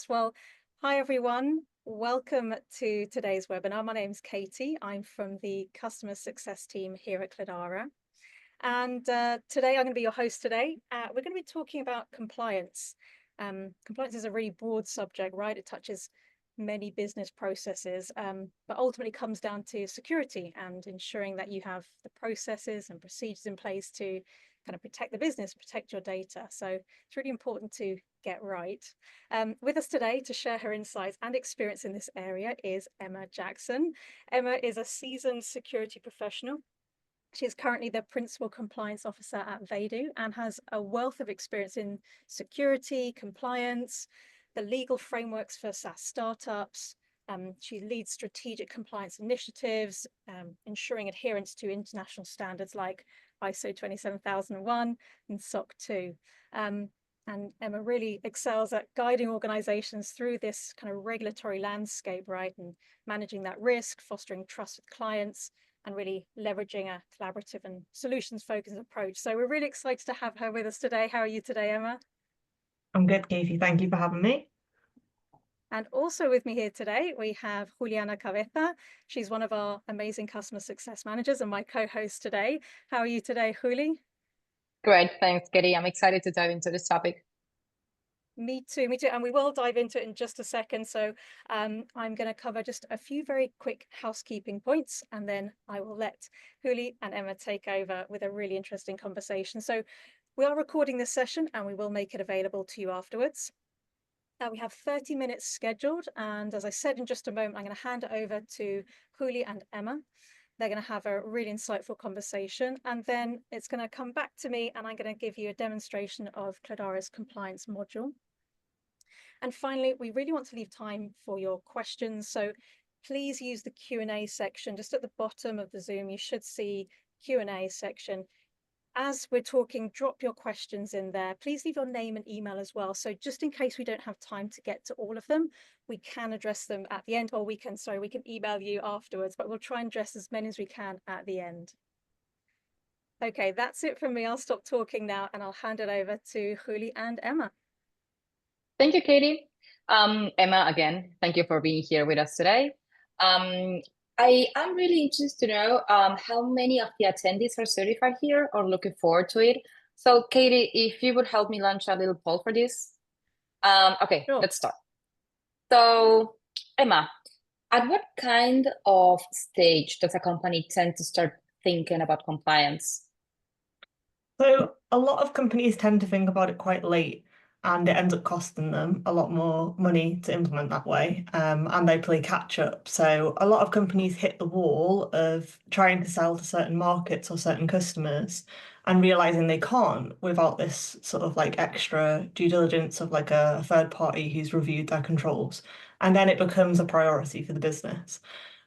Well, hi everyone. Welcome to today's webinar. My name's Katie. I'm from the customer success team here at Cledara. And today I'm going to be your host today. We're going to be talking about compliance. Compliance is a really broad subject, right? It touches many business processes, but ultimately comes down to security and ensuring that you have the processes and procedures in place to kind of protect the business, protect your data. So it's really important to get right. With us today to share her insights and experience in this area is Emma Jackson. Emma is a seasoned security professional. She is currently the Principal Compliance Officer at TheyDo and has a wealth of experience in security, compliance, the legal frameworks for SaaS startups. She leads strategic compliance initiatives, ensuring adherence to international standards like ISO 27001 and SOC 2. And Emma really excels at guiding organizations through this kind of regulatory landscape, right? And managing that risk, fostering trust with clients, and really leveraging a collaborative and solutions-focused approach. So we're really excited to have her with us today. How are you today, Emma? I'm good, Katie. Thank you for having me. And also with me here today, we have Juliana Cabeza. She's one of our amazing customer success managers and my co-host today. How are you today, Juli? Great, thanks, Katie. I'm excited to dive into this topic. Me too. And we will dive into it in just a second. So I'm going to cover just a few very quick housekeeping points, and then I will let Juli and Emma take over with a really interesting conversation. So we are recording this session and we will make it available to you afterwards. We have 30 minutes scheduled. And as I said, in just a moment, I'm going to hand it over to Juli and Emma. They're going to have a really insightful conversation, and then it's going to come back to me and I'm going to give you a demonstration of Cledara's compliance module. And finally, we really want to leave time for your questions. So please use the Q&A section just at the bottom of the Zoom. You should see Q&A section. As we're talking, drop your questions in there. Please leave your name and email as well. So just in case we don't have time to get to all of them, we can address them at the end, or we can email you afterwards, but we'll try and address as many as we can at the end. Okay, that's it from me. I'll stop talking now and I'll hand it over to Juli and Emma. Thank you, Katie. Emma, again, thank you for being here with us today. I am really interested to know how many of the attendees are certified here or looking forward to it. So, Katie, if you would help me launch a little poll for this. Okay, Sure. Let's start. So, Emma, at what kind of stage does a company tend to start thinking about compliance? So a lot of companies tend to think about it quite late, and it ends up costing them a lot more money to implement that way, and they play catch up. So a lot of companies hit the wall of trying to sell to certain markets or certain customers and realizing they can't without this sort of like extra due diligence of like a third party who's reviewed their controls. And then it becomes a priority for the business.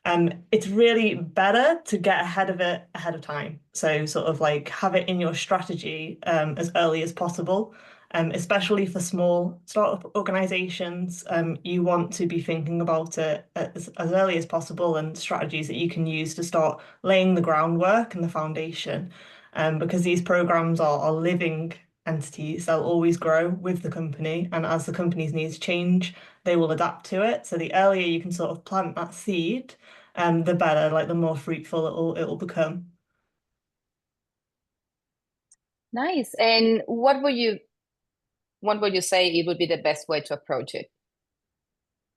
It's really better to get ahead of it ahead of time. So sort of like have it in your strategy as early as possible, especially for small startup organizations. You want to be thinking about it as early as possible and strategies that you can use to start laying the groundwork and the foundation. Because these programs are living entities, they'll always grow with the company. And as the company's needs change, they will adapt to it. So the earlier you can sort of plant that seed, the better, like the more fruitful it'll become. Nice. And what would you say it would be the best way to approach it?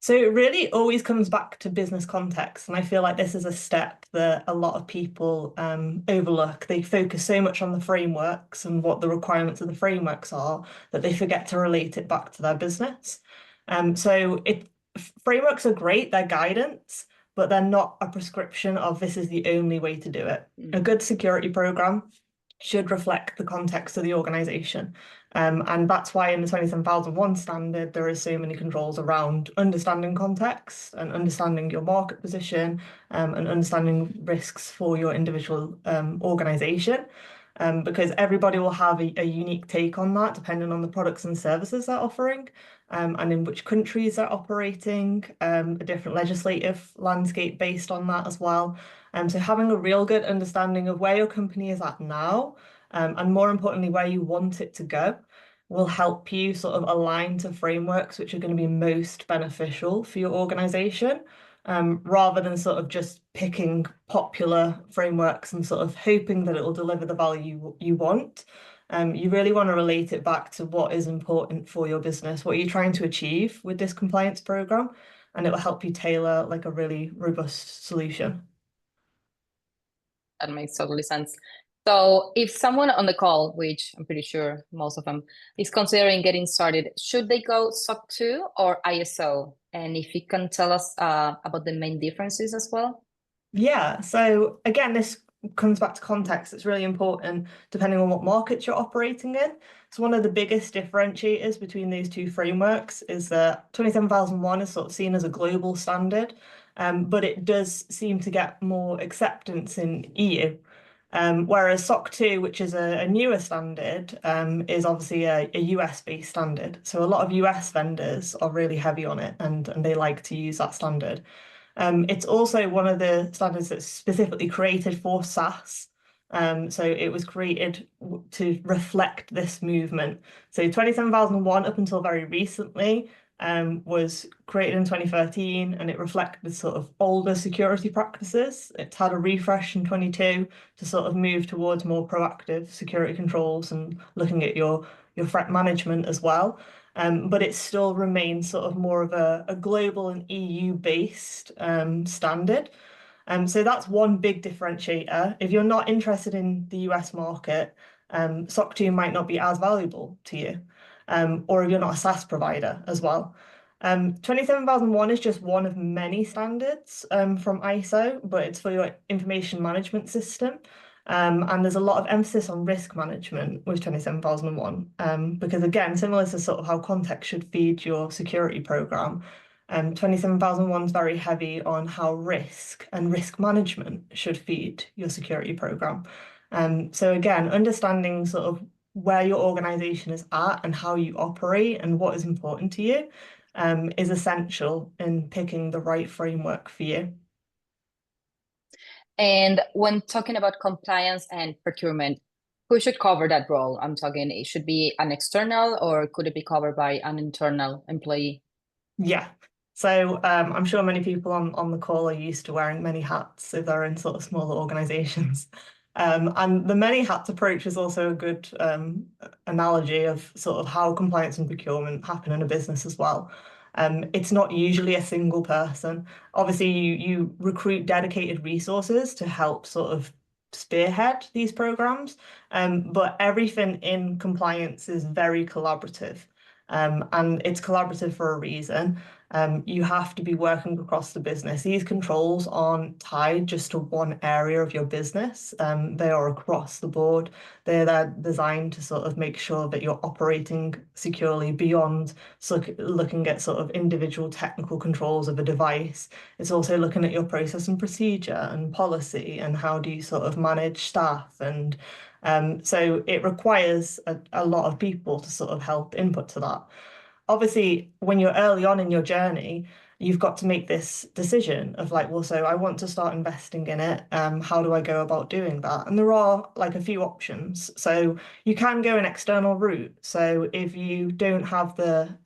So it really always comes back to business context. And I feel like this is a step that a lot of people overlook. They focus so much on the frameworks and what the requirements of the frameworks are that they forget to relate it back to their business. Frameworks are great, they're guidance, but they're not a prescription of this is the only way to do it. A good security program should reflect the context of the organization. And that's why in the 27001 standard, there is so many controls around understanding context and understanding your market position and understanding risks for your individual organization. Because everybody will have a unique take on that depending on the products and services they're offering and in which countries they're operating, a different legislative landscape based on that as well. So having a real good understanding of where your company is at now, and more importantly, where you want it to go, will help you sort of align to frameworks which are going to be most beneficial for your organization, rather than sort of just picking popular frameworks and sort of hoping that it will deliver the value you want. You really want to relate it back to what is important for your business, what you're trying to achieve with this compliance program, and it will help you tailor like a really robust solution. That makes totally sense. So if someone on the call, which I'm pretty sure most of them, is considering getting started, should they go SOC 2 or ISO? And if you can tell us about the main differences as well. Yeah, so again, this comes back to context. It's really important depending on what markets you're operating in. So one of the biggest differentiators between these two frameworks is that 27001 is sort of seen as a global standard, but it does seem to get more acceptance in EU. Whereas SOC 2, which is a newer standard, is obviously a US-based standard. So a lot of US vendors are really heavy on it and they like to use that standard. It's also one of the standards that's specifically created for SaaS. So it was created to reflect this movement. So 27001 up until very recently was created in 2013 and it reflected sort of older security practices. It's had a refresh in 22 to sort of move towards more proactive security controls and looking at your threat management as well. But it still remains sort of more of a global and EU-based standard. So that's one big differentiator. If you're not interested in the US market, SOC 2 might not be as valuable to you, or if you're not a SaaS provider as well. 27001 is just one of many standards from ISO, but it's for your information management system. And there's a lot of emphasis on risk management with 27001, because again, similar to sort of how context should feed your security program, 27001 is very heavy on how risk and risk management should feed your security program. So again, understanding sort of where your organization is at and how you operate and what is important to you is essential in picking the right framework for you. And when talking about compliance and procurement, who should cover that role? I'm talking, it should be an external or could it be covered by an internal employee? Yeah. So I'm sure many people on the call are used to wearing many hats if they're in sort of smaller organizations. And the many hats approach is also a good analogy of sort of how compliance and procurement happen in a business as well. It's not usually a single person. Obviously, you recruit dedicated resources to help sort of spearhead these programs, but everything in compliance is very collaborative. And it's collaborative for a reason. You have to be working across the business. These controls aren't tied just to one area of your business. They are across the board. They're designed to sort of make sure that you're operating securely beyond looking at sort of individual technical controls of a device. It's also looking at your process and procedure and policy and how do you sort of manage staff and so it requires a lot of people to sort of help input to that. Obviously, when you're early on in your journey, you've got to make this decision of like, well, so I want to start investing in it. How do I go about doing that? And there are like a few options. So you can go an external route. So if you don't have the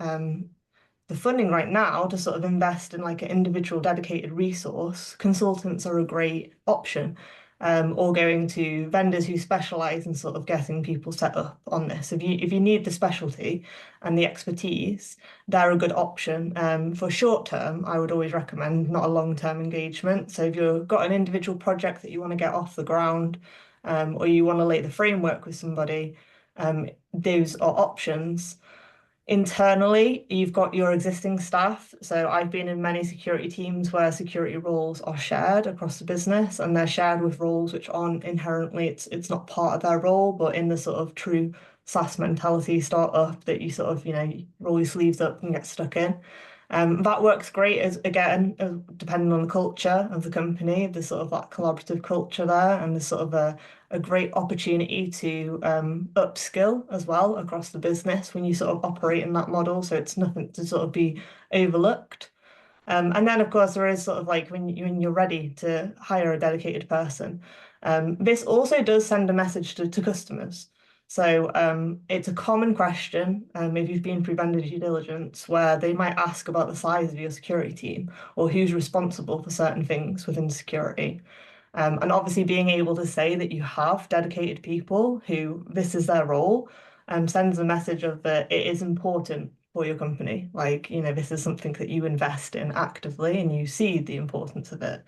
funding right now to sort of invest in like an individual dedicated resource, consultants are a great option. Or going to vendors who specialize in sort of getting people set up on this. If you need the specialty and the expertise, they're a good option. For short term, I would always recommend not a long-term engagement. So if you've got an individual project that you want to get off the ground, or you want to lay the framework with somebody, those are options. Internally, you've got your existing staff. So I've been in many security teams where security roles are shared across the business and they're shared with roles which aren't inherently, it's not part of their role, but in the sort of true SaaS mentality startup that you sort of, roll your sleeves up and get stuck in. That works great as again, depending on the culture of the company, there's sort of that collaborative culture there, and there's sort of a great opportunity to upskill as well across the business when you sort of operate in that model. So it's nothing to sort of be overlooked. And then, of course, there is sort of like when you're ready to hire a dedicated person. This also does send a message to customers. So it's a common question if you've been through vendor due diligence where they might ask about the size of your security team or who's responsible for certain things within security. And obviously being able to say that you have dedicated people who this is their role sends a message of that it is important for your company. Like, this is something that you invest in actively and you see the importance of it.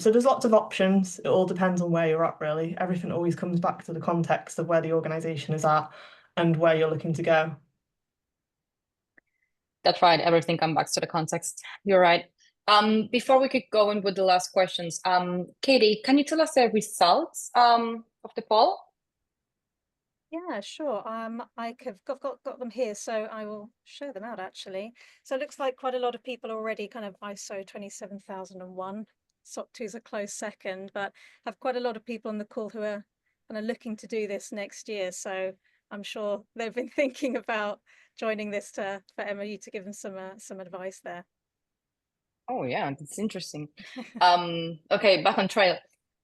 So there's lots of options. It all depends on where you're at, really. Everything always comes back to the context of where the organization is at and where you're looking to go. That's right. Everything comes back to the context. You're right. Before we could go in with the last questions, Katie, can you tell us the results of the poll? Yeah, sure. I've got them here, so I will show them out actually. So it looks like quite a lot of people already kind of ISO 27001. SOC 2 is a close second, but have quite a lot of people on the call who are kind of looking to do this next year. So I'm sure they've been thinking about joining this for Emma, you to give them some advice there. Oh yeah, that's interesting. Okay, back on trail.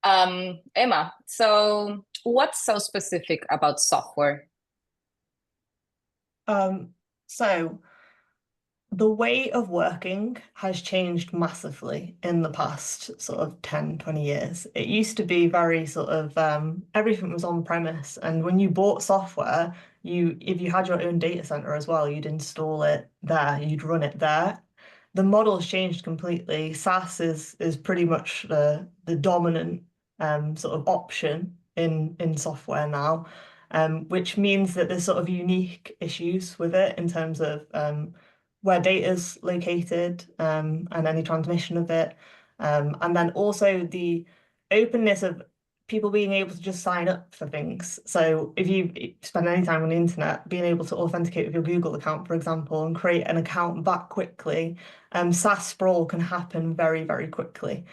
Emma, so what's so specific about software? So the way of working has changed massively in the past sort of 10, 20 years. It used to be very sort of everything was on premise. And when you bought software, if you had your own data center as well, you'd install it there, you'd run it there. The model's changed completely. SaaS is pretty much the dominant sort of option in software now, which means that there's sort of unique issues with it in terms of where data's located and any transmission of it. And then also the openness of people being able to just sign up for things. So if you spend any time on the internet, being able to authenticate with your Google account, for example, and create an account back quickly, SaaS sprawl can happen very, very quickly.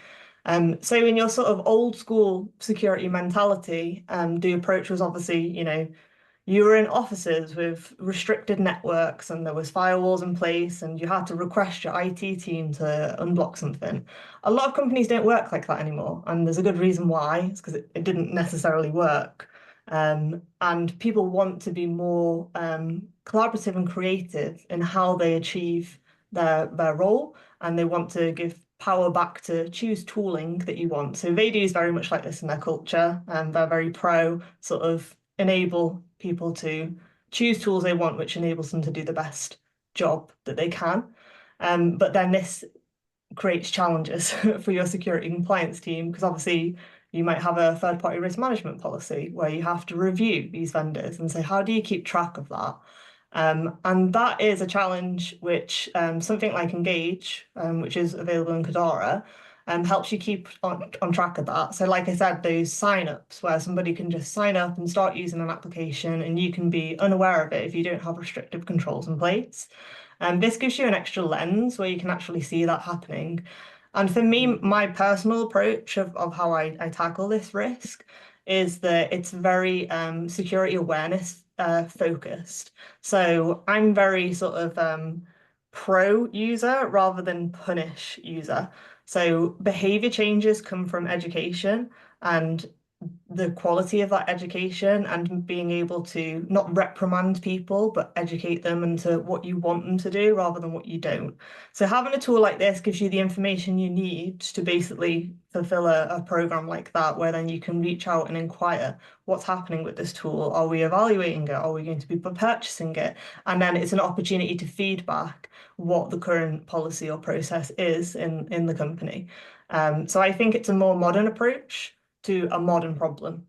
So in your sort of old school security mentality, the approach was obviously, you were in offices with restricted networks and there was firewalls in place and you had to request your IT team to unblock something. A lot of companies don't work like that anymore, and there's a good reason why. It's because it didn't necessarily work. And people want to be more collaborative and creative in how they achieve their role, and they want to give power back to choose tooling that you want. So TheyDo is very much like this in their culture, and they're very pro sort of enable people to choose tools they want, which enables them to do the best job that they can. But then this creates challenges for your security compliance team, because obviously you might have a third-party risk management policy where you have to review these vendors and say, how do you keep track of that? And that is a challenge which something like Engage, which is available in Cledara, helps you keep on track of that. So like I said, those sign-ups where somebody can just sign up and start using an application and you can be unaware of it if you don't have restrictive controls in place. And this gives you an extra lens where you can actually see that happening. And for me, my personal approach of how I tackle this risk is that it's very security awareness focused. So I'm very sort of pro user rather than punish user. So behavior changes come from education and the quality of that education and being able to not reprimand people, but educate them into what you want them to do rather than what you don't. So having a tool like this gives you the information you need to basically fulfill a program like that, where then you can reach out and inquire what's happening with this tool. Are we evaluating it? Are we going to be purchasing it? And then it's an opportunity to feedback what the current policy or process is in the company. So I think it's a more modern approach to a modern problem.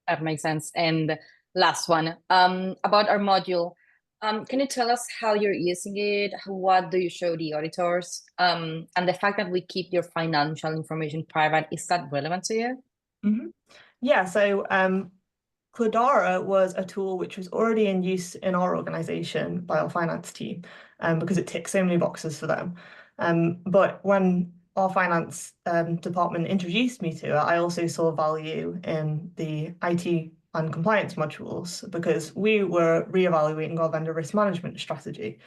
That makes sense. And last one, about our module. Can you tell us how you're using it? What do you show the auditors? And the fact that we keep your financial information private, is that relevant to you? Mm-hmm. Yeah, so Cledara was a tool which was already in use in our organization by our finance team, because it ticks so many boxes for them. But when our finance department introduced me to it, I also saw value in the IT and compliance modules because we were reevaluating our vendor risk management strategy.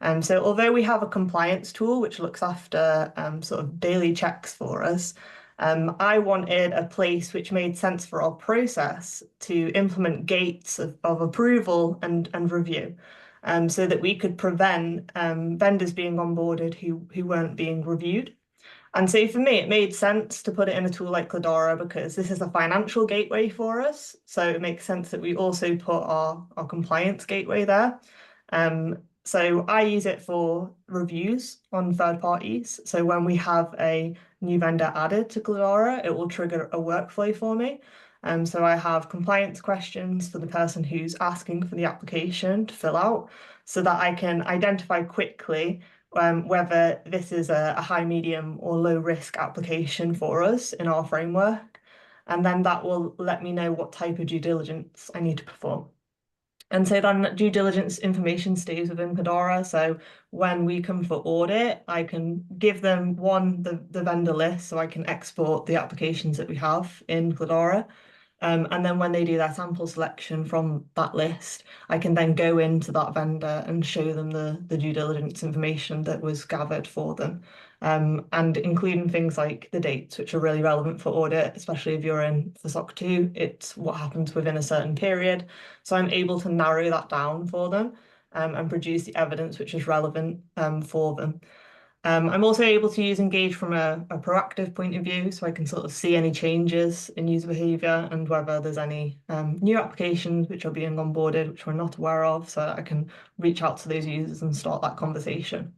And so although we have a compliance tool which looks after sort of daily checks for us, I wanted a place which made sense for our process to implement gates of approval and review, so that we could prevent vendors being onboarded who weren't being reviewed. And so for me, it made sense to put it in a tool like Cledara because this is a financial gateway for us. So it makes sense that we also put our compliance gateway there. So I use it for reviews on third parties. So when we have a new vendor added to Cledara, it will trigger a workflow for me. So I have compliance questions for the person who's asking for the application to fill out so that I can identify quickly whether this is a high, medium, or low risk application for us in our framework. And then that will let me know what type of due diligence I need to perform. And so then due diligence information stays within Cledara. So when we come for audit, I can give them the vendor list so I can export the applications that we have in Cledara. And then when they do their sample selection from that list, I can then go into that vendor and show them the due diligence information that was gathered for them. And including things like the dates, which are really relevant for audit, especially if you're in for SOC 2, it's what happens within a certain period. So I'm able to narrow that down for them and produce the evidence which is relevant for them. I'm also able to use Engage from a proactive point of view, so I can sort of see any changes in user behavior and whether there's any new applications which are being onboarded, which we're not aware of, so I can reach out to those users and start that conversation.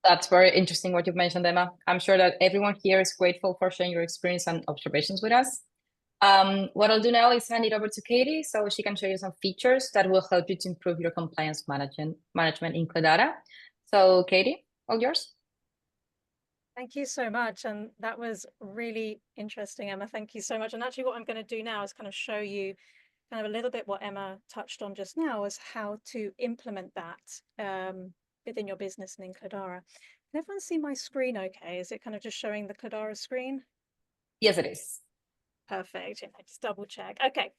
That's very interesting what you've mentioned, Emma. I'm sure that everyone here is grateful for sharing your experience and observations with us. What I'll do now is hand it over to Katie so she can show you some features that will help you to improve your compliance management in Cledara. So Katie, all yours. Thank you so much. And that was really interesting, Emma. Thank you so much. And actually what I'm going to do now is kind of show you kind of a little bit what Emma touched on just now, is how to implement that within your business and in Cledara. Can everyone see my screen okay? Is it kind of just showing the Cledara screen? Yes, it is. Perfect. Just double check. Okay.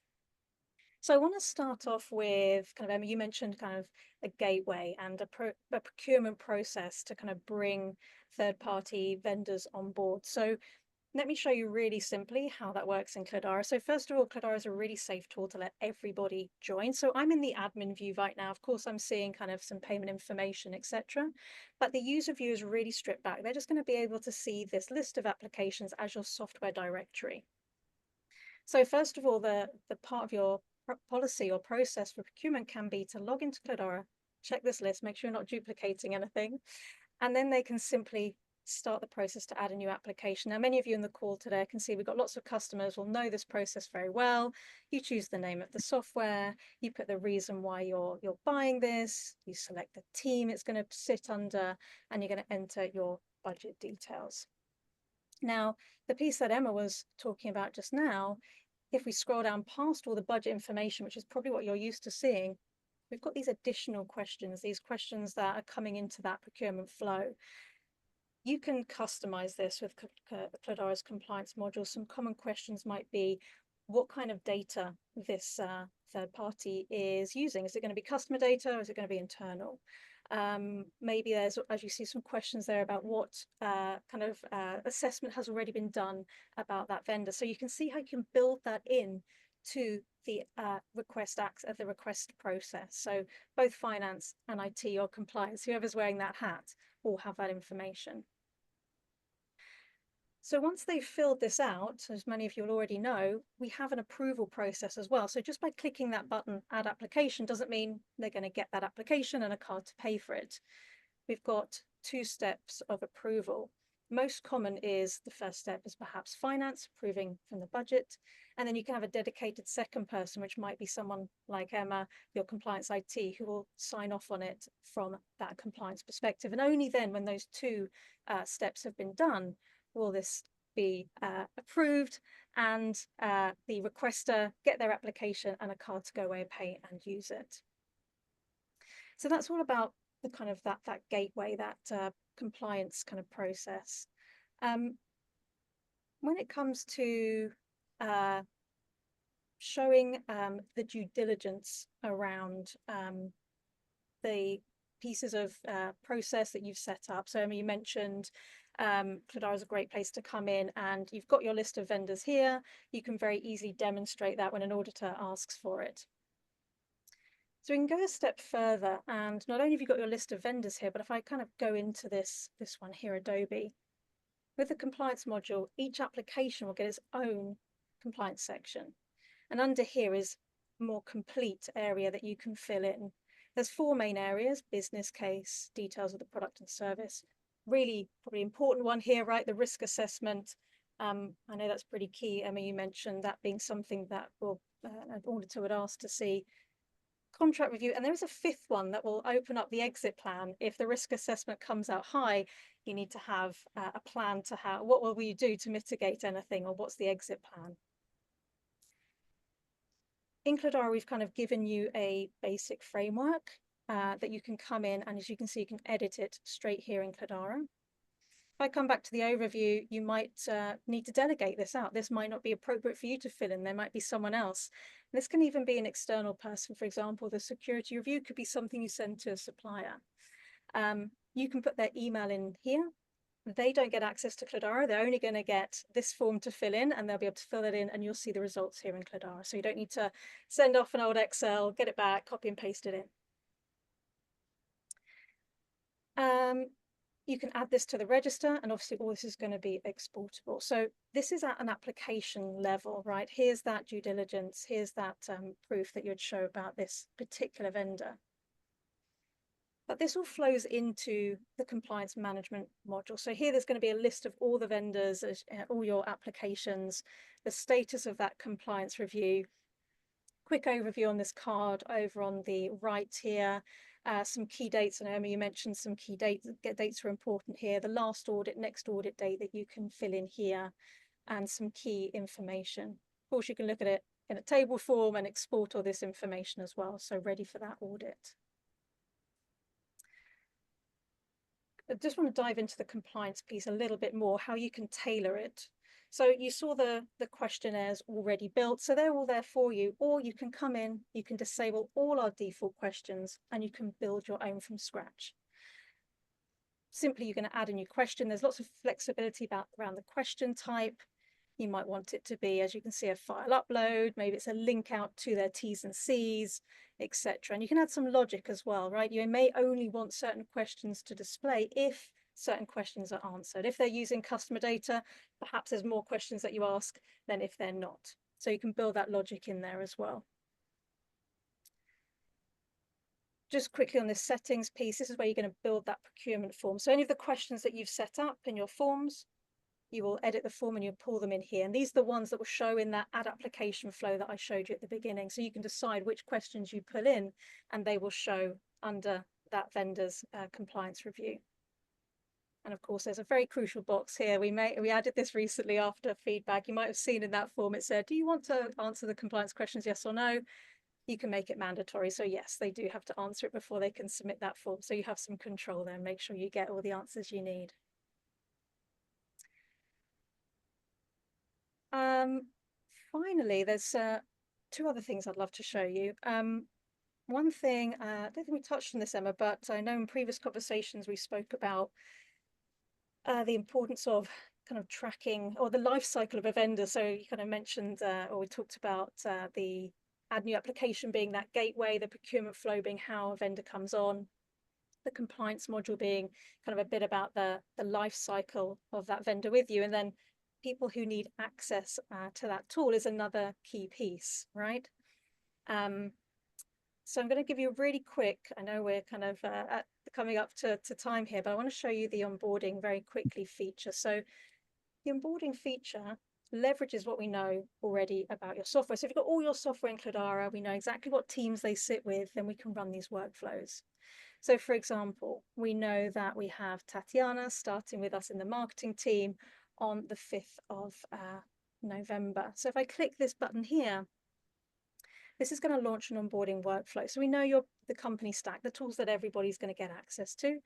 So I want to start off with kind of, Emma, you mentioned kind of a gateway and a procurement process to kind of bring third-party vendors on board. So let me show you really simply how that works in Cledara. So first of all, Cledara is a really safe tool to let everybody join. So I'm in the admin view right now. Of course, I'm seeing kind of some payment information, etc. But the user view is really stripped back. They're just going to be able to see this list of applications as your software directory. So first of all, the part of your policy or process for procurement can be to log into Cledara, check this list, make sure you're not duplicating anything, and then they can simply start the process to add a new application. Now, many of you in the call today can see we've got lots of customers will know this process very well. You choose the name of the software, you put the reason why you're buying this, you select the team it's going to sit under, and you're going to enter your budget details. Now, the piece that Emma was talking about just now, if we scroll down past all the budget information, which is probably what you're used to seeing, we've got these additional questions, these questions that are coming into that procurement flow. You can customize this with Cledara's compliance module. Some common questions might be, what kind of data this third party is using? Is it going to be customer data or is it going to be internal? Maybe there's, as you see, some questions there about what kind of assessment has already been done about that vendor. So you can see how you can build that in to the request process. So both finance and IT or compliance, whoever's wearing that hat, will have that information. So once they've filled this out, as many of you will already know, we have an approval process as well. So just by clicking that button, add application, doesn't mean they're going to get that application and a card to pay for it. We've got 2 steps of approval. Most common is the first step is perhaps finance, approving from the budget. And then you can have a dedicated second person, which might be someone like Emma, your compliance IT, who will sign off on it from that compliance perspective. And only then, when those 2 steps have been done, will this be approved and the requester get their application and a card to go away, pay and use it. So that's all about the kind of that gateway, that compliance kind of process. When it comes to showing the due diligence around the pieces of process that you've set up. So Emma, you mentioned Cledara is a great place to come in, and you've got your list of vendors here. You can very easily demonstrate that when an auditor asks for it. So we can go a step further, and not only have you got your list of vendors here, but if I kind of go into this one here, Adobe, with the compliance module, each application will get its own compliance section. And under here is a more complete area that you can fill in. There's 4 main areas: business case, details of the product and service. Really probably important one here, right? The risk assessment. I know that's pretty key. Emma, you mentioned that being something that will an auditor would ask to see. Contract review, and there is a 5th one that will open up the exit plan. If the risk assessment comes out high, you need to have a plan to how, what will we do to mitigate anything, or what's the exit plan? In Cledara, we've kind of given you a basic framework that you can come in, and as you can see, you can edit it straight here in Cledara. If I come back to the overview, you might need to delegate this out. This might not be appropriate for you to fill in. There might be someone else. This can even be an external person. For example, the security review could be something you send to a supplier. You can put their email in here. They don't get access to Cledara. They're only going to get this form to fill in, and they'll be able to fill it in, and you'll see the results here in Cledara. So you don't need to send off an old Excel, get it back, copy and paste it in. You can add this to the register, and obviously all this is going to be exportable. So this is at an application level, right? Here's that due diligence. Here's that proof that you'd show about this particular vendor. But this all flows into the compliance management module. So here there's going to be a list of all the vendors, all your applications, the status of that compliance review. Quick overview on this card over on the right here. Some key dates, and Emma, you mentioned some key dates. Dates are important here. The last audit, next audit date that you can fill in here, and some key information. Of course, you can look at it in a table form and export all this information as well, so ready for that audit. I just want to dive into the compliance piece a little bit more, how you can tailor it. So you saw the questionnaires already built, so they're all there for you, or you can come in, you can disable all our default questions, and you can build your own from scratch. Simply, you're going to add a new question. There's lots of flexibility around the question type. You might want it to be, as you can see, a file upload, maybe it's a link out to their T's and C's, etc. And you can add some logic as well, right? You may only want certain questions to display if certain questions are answered. If they're using customer data, perhaps there's more questions that you ask than if they're not. So you can build that logic in there as well. Just quickly on this settings piece, this is where you're going to build that procurement form. So any of the questions that you've set up in your forms, you will edit the form and you pull them in here. And these are the ones that will show in that add application flow that I showed you at the beginning. So you can decide which questions you pull in, and they will show under that vendor's compliance review. And of course, there's a very crucial box here. We added this recently after feedback. You might have seen in that form, it said, do you want to answer the compliance questions, yes or no? You can make it mandatory. So yes, they do have to answer it before they can submit that form. So you have some control there and make sure you get all the answers you need. Finally, there's 2 other things I'd love to show you. One thing, I don't think we touched on this, Emma, but I know in previous conversations we spoke about the importance of kind of tracking, or the life cycle of a vendor. So you kind of mentioned, or we talked about the add new application being that gateway, the procurement flow being how a vendor comes on, the compliance module being kind of a bit about the life cycle of that vendor with you, and then people who need access to that tool is another key piece, right? So I'm going to give you a really quick, I know we're kind of coming up to time here, but I want to show you the onboarding very quickly feature. So the onboarding feature leverages what we know already about your software. So if you've got all your software in Cledara, we know exactly what teams they sit with, then we can run these workflows. So for example, we know that we have Tatiana starting with us in the marketing team on the 5th of November. So if I click this button here, this is going to launch an onboarding workflow. So we know the company stack, the tools that everybody's going to get access to.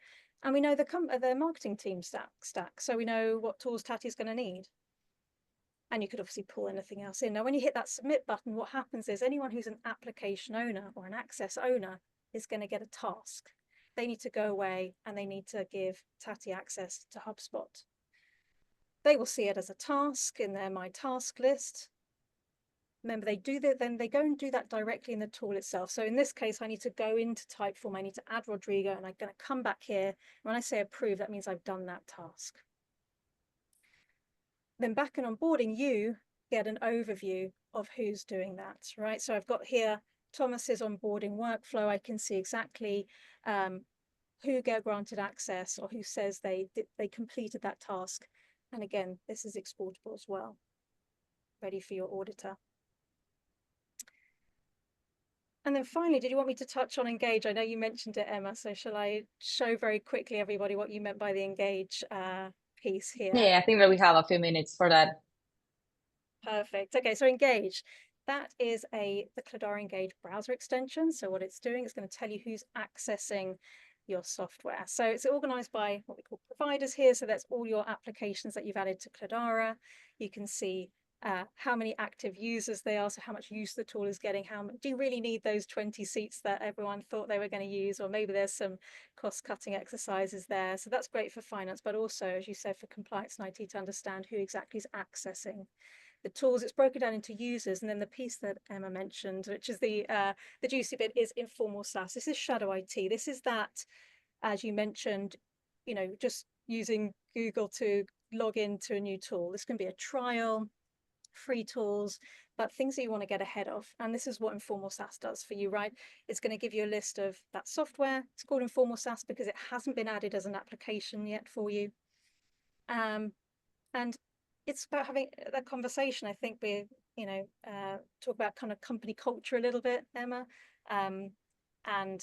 And we know the marketing team stack. So we know what tools Tati's going to need. And you could obviously pull anything else in. Now, when you hit that submit button, what happens is anyone who's an application owner or an access owner is going to get a task. They need to go away and they need to give Tati access to HubSpot. They will see it as a task in their My Task list. Remember, they do that, then they go and do that directly in the tool itself. So in this case, I need to go into Typeform, I need to add Rodrigo, and I'm going to come back here. When I say approve, that means I've done that task. Then back in onboarding, you get an overview of who's doing that, right? So I've got here Thomas's onboarding workflow. I can see exactly who get granted access or who says they completed that task. And again, this is exportable as well, ready for your auditor. And then finally, did you want me to touch on engage? I know you mentioned it, Emma, so shall I show very quickly everybody what you meant by the engage piece here? Yeah, I think that we have a few minutes for that. Perfect. Okay, so engage. That is the Cledara Engage browser extension. So what it's doing is going to tell you who's accessing your software. So it's organized by what we call providers here. So that's all your applications that you've added to Cledara. You can see how many active users they are, so how much use the tool is getting, do you really need those 20 seats that everyone thought they were going to use, or maybe there's some cost-cutting exercises there. So that's great for finance, but also, as you said, for compliance and IT to understand who exactly is accessing the tools. It's broken down into users, and then the piece that Emma mentioned, which is the juicy bit, is informal SaaS. This is shadow IT. This is that, as you mentioned, you know, just using Google to log into a new tool. This can be a trial, free tools, but things that you want to get ahead of. And this is what informal SaaS does for you, right? It's going to give you a list of that software. It's called informal SaaS because it hasn't been added as an application yet for you. And it's about having that conversation. I think we, you know, talk about kind of company culture a little bit, Emma. And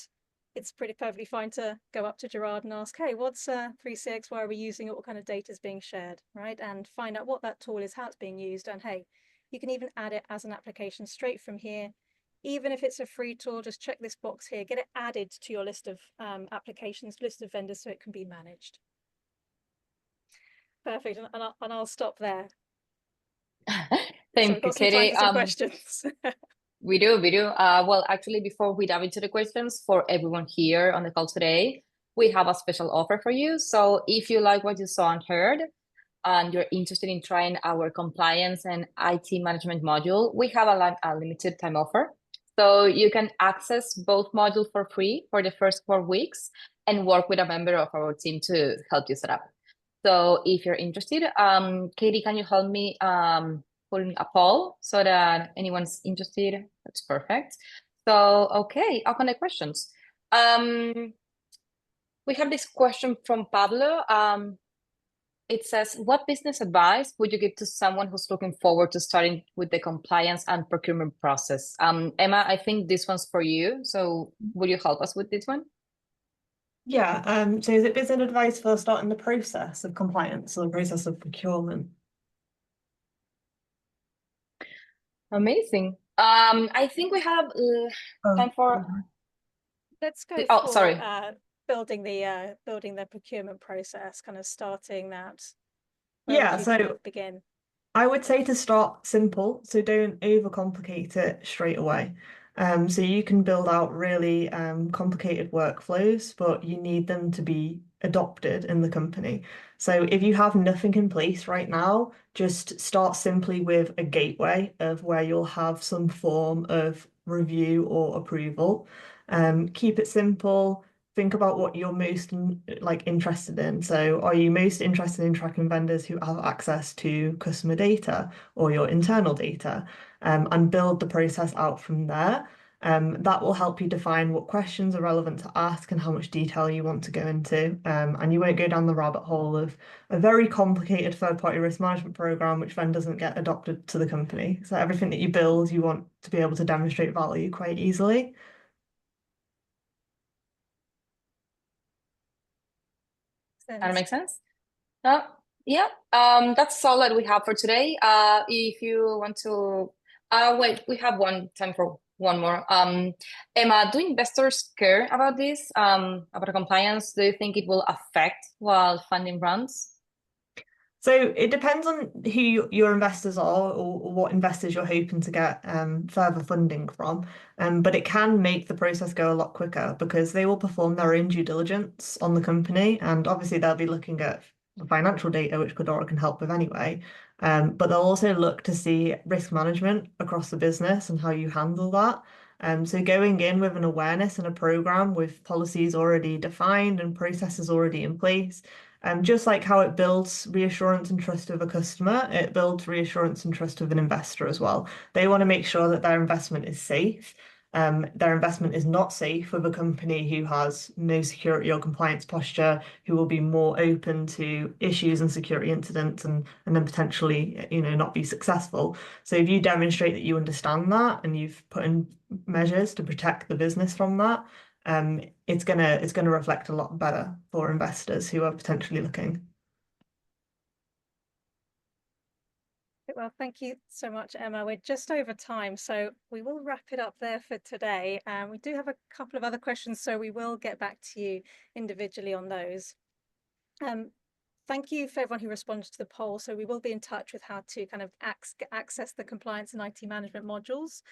it's perfectly fine to go up to Gerard and ask, hey, what's 3CX, why are we using it, what kind of data is being shared, right? And find out what that tool is, how it's being used. And hey, you can even add it as an application straight from here. Even if it's a free tool, just check this box here, get it added to your list of applications, list of vendors, so it can be managed. Perfect, and I'll stop there. Thank you, Katie. Some questions. We do. Well, actually, before we dive into the questions, for everyone here on the call today, we have a special offer for you. So if you like what you saw and heard, and you're interested in trying our compliance and IT management module, we have a limited time offer. So you can access both modules for free for the first 4 weeks and work with a member of our team to help you set up. So if you're interested, Katie, can you help me putting a poll so that anyone's interested? That's perfect. So, okay, open the questions. We have this question from Pablo. It says, what business advice would you give to someone who's looking forward to starting with the compliance and procurement process? Emma, I think this one's for you. So will you help us with this one? Yeah, so is it business advice for starting the process of compliance or the process of procurement? Amazing. I think we have time for. Let's go Oh, for sorry. building the procurement process, kind of starting that. Yeah, so begin. I would say to start simple, so don't overcomplicate it straight away. So you can build out really complicated workflows, but you need them to be adopted in the company. So if you have nothing in place right now, just start simply with a gateway of where you'll have some form of review or approval. Keep it simple. Think about what you're most interested in. So are you most interested in tracking vendors who have access to customer data or your internal data, and build the process out from there. That will help you define what questions are relevant to ask and how much detail you want to go into. And you won't go down the rabbit hole of a very complicated third-party risk management program, which then doesn't get adopted to the company. So everything that you build, you want to be able to demonstrate value quite easily. That makes sense. Yeah, that's all that we have for today. If you want to, wait, we have time for one more. Emma, do investors care about this, about compliance? Do you think it will affect while funding runs? So it depends on who your investors are or what investors you're hoping to get further funding from. But it can make the process go a lot quicker because they will perform their own due diligence on the company. And obviously they'll be looking at the financial data, which Cledara can help with anyway. But they'll also look to see risk management across the business and how you handle that. So going in with an awareness and a program with policies already defined and processes already in place, just like how it builds reassurance and trust of a customer, it builds reassurance and trust of an investor as well. They want to make sure that their investment is safe. Their investment is not safe with a company who has no security or compliance posture, who will be more open to issues and security incidents and then potentially, not be successful. So if you demonstrate that you understand that and you've put in measures to protect the business from that, it's gonna reflect a lot better for investors who are potentially looking. Well, thank you so much, Emma. We're just over time, so we will wrap it up there for today. We do have a couple of other questions, so we will get back to you individually on those. Thank you for everyone who responded to the poll. So we will be in touch with how to kind of access the compliance and IT management modules.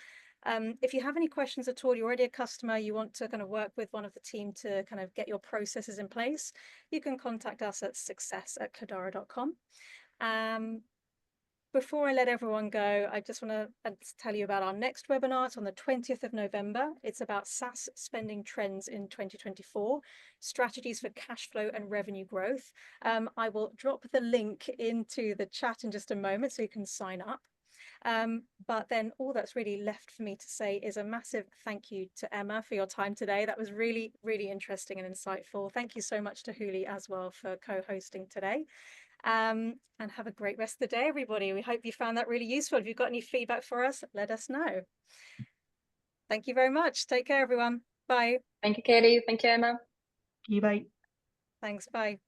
If you have any questions at all, you're already a customer, you want to kind of work with one of the team to kind of get your processes in place, you can contact us at success@cledara.com. Before I let everyone go, I just want to tell you about our next webinar. It's on the 20th of November. It's about SaaS spending trends in 2024, strategies for cash flow and revenue growth. I will drop the link into the chat in just a moment so you can sign up. But then all that's really left for me to say is a massive thank you to Emma for your time today. That was really, really interesting and insightful. Thank you so much to Huli as well for co-hosting today. And have a great rest of the day, everybody. We hope you found that really useful. If you've got any feedback for us, let us know. Thank you very much. Take care, everyone. Bye. Thank you, Katie. Thank you, Emma. Bye. Thanks. Bye.